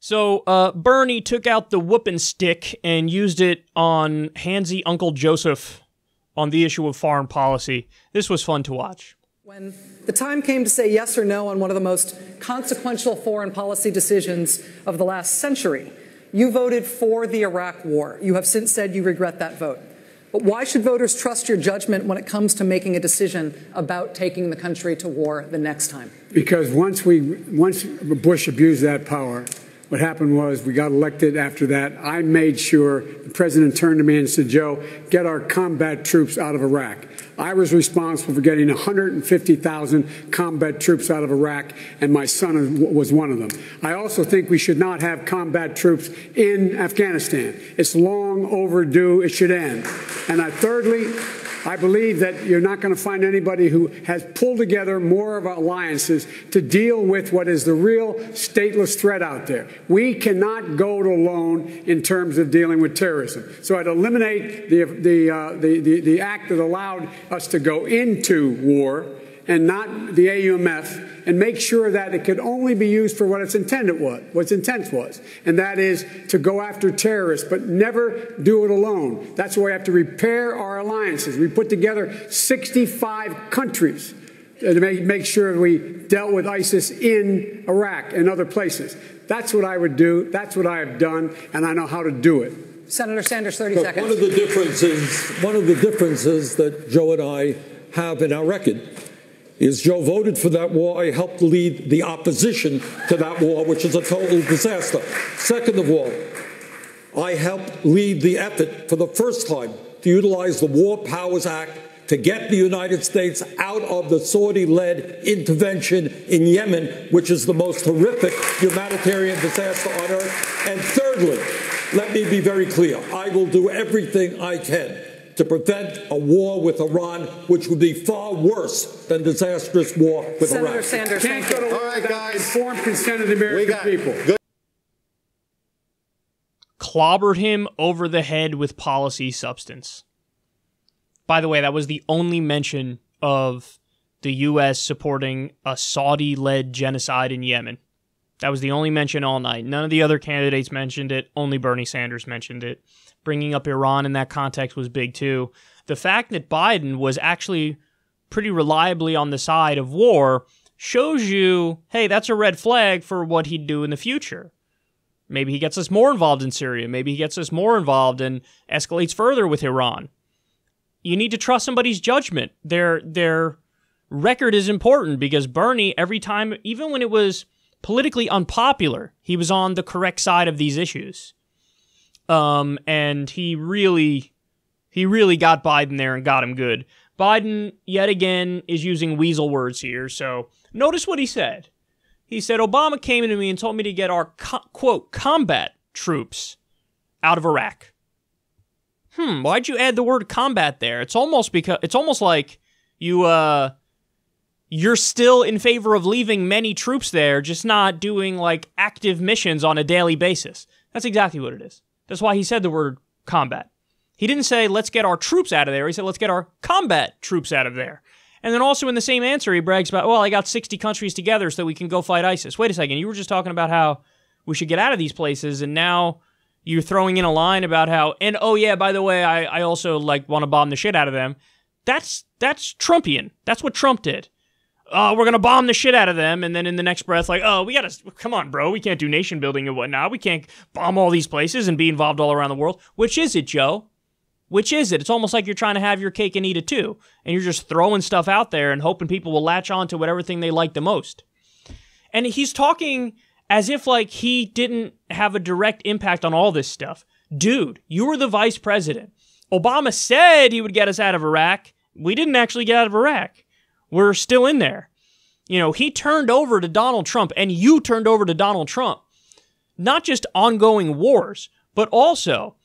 So Bernie took out the whooping stick and used it on handsy Uncle Joseph on the issue of foreign policy. This was fun to watch. When the time came to say yes or no on one of the most consequential foreign policy decisions of the last century, you voted for the Iraq war. You have since said you regret that vote. But why should voters trust your judgment when it comes to making a decision about taking the country to war the next time? Because once Bush abused that power, what happened was we got elected after that. I made sure the president turned to me and said, Joe, get our combat troops out of Iraq. I was responsible for getting 150,000 combat troops out of Iraq, and my son was one of them. I also think we should not have combat troops in Afghanistan. It's long overdue. It should end. And thirdly, I believe that you're not going to find anybody who has pulled together more of alliances to deal with what is the real stateless threat out there. We cannot go it alone in terms of dealing with terrorism. So I'd eliminate the act that allowed us to go into war and not the AUMF, and make sure that it could only be used for what its intent was, and that is to go after terrorists, but never do it alone. That's why we have to repair our alliances. We put together 65 countries to make sure we dealt with ISIS in Iraq and other places. That's what I would do. That's what I have done, and I know how to do it. Senator Sanders, 30 seconds. One of the differences that Joe and I have in our record is Joe voted for that war. I helped lead the opposition to that war, which is a total disaster. Second of all, I helped lead the effort for the first time to utilize the War Powers Act to get the United States out of the Saudi-led intervention in Yemen, which is the most horrific humanitarian disaster on earth. And thirdly, let me be very clear. I will do everything I can to prevent a war with Iran, which would be far worse than disastrous war with Senator Iraq. Sanders, Can't go to war. All right, guys. Informed consent of the American people. Good. Clobbered him over the head with policy substance. By the way, that was the only mention of the U.S. supporting a Saudi-led genocide in Yemen. That was the only mention all night. None of the other candidates mentioned it. Only Bernie Sanders mentioned it. Bringing up Iran in that context was big, too. The fact that Biden was actually pretty reliably on the side of war shows you, hey, that's a red flag for what he'd do in the future. Maybe he gets us more involved in Syria. Maybe he gets us more involved and escalates further with Iran. You need to trust somebody's judgment. Their record is important because Bernie, every time, even when it was politically unpopular, he was on the correct side of these issues. And he really got Biden there and got him good. Biden, yet again, is using weasel words here. So notice what he said. He said, Obama came to me and told me to get our, quote, combat troops out of Iraq. Why'd you add the word combat there? It's almost like you're still in favor of leaving many troops there, just not doing like active missions on a daily basis. That's exactly what it is. That's why he said the word combat. He didn't say, let's get our troops out of there. He said, let's get our combat troops out of there. And then also in the same answer, he brags about, well, I got 60 countries together so we can go fight ISIS. Wait a second. You were just talking about how we should get out of these places, and now you're throwing in a line about how, and oh yeah, by the way, I also like want to bomb the shit out of them. That's Trumpian. That's what Trump did. We're going to bomb the shit out of them, and then in the next breath, like, oh, we got to, come on, bro, we can't do nation building and whatnot. We can't bomb all these places and be involved all around the world. Which is it, Joe? Which is it? It's almost like you're trying to have your cake and eat it too, and you're just throwing stuff out there and hoping people will latch on to whatever thing they like the most. And he's talking as if like he didn't have a direct impact on all this stuff. Dude, you were the vice president. Obama said he would get us out of Iraq. We didn't actually get out of Iraq. We're still in there. You know, he turned over to Donald Trump, and you turned over to Donald Trump, not just ongoing wars, but also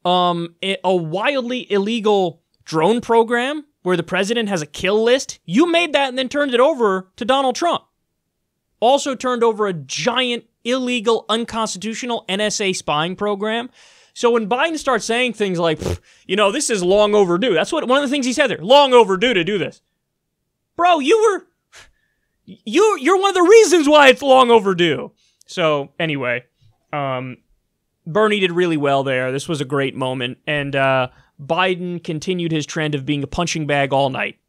a wildly illegal drone program where the president has a kill list. You made that and then turned it over to Donald Trump. Also turned over a giant, illegal, unconstitutional NSA spying program. So when Biden starts saying things like, you know, this is long overdue. That's what one of the things he said there. Long overdue to do this. Bro, you're one of the reasons why it's long overdue. So anyway, Bernie did really well there. This was a great moment. And Biden continued his trend of being a punching bag all night.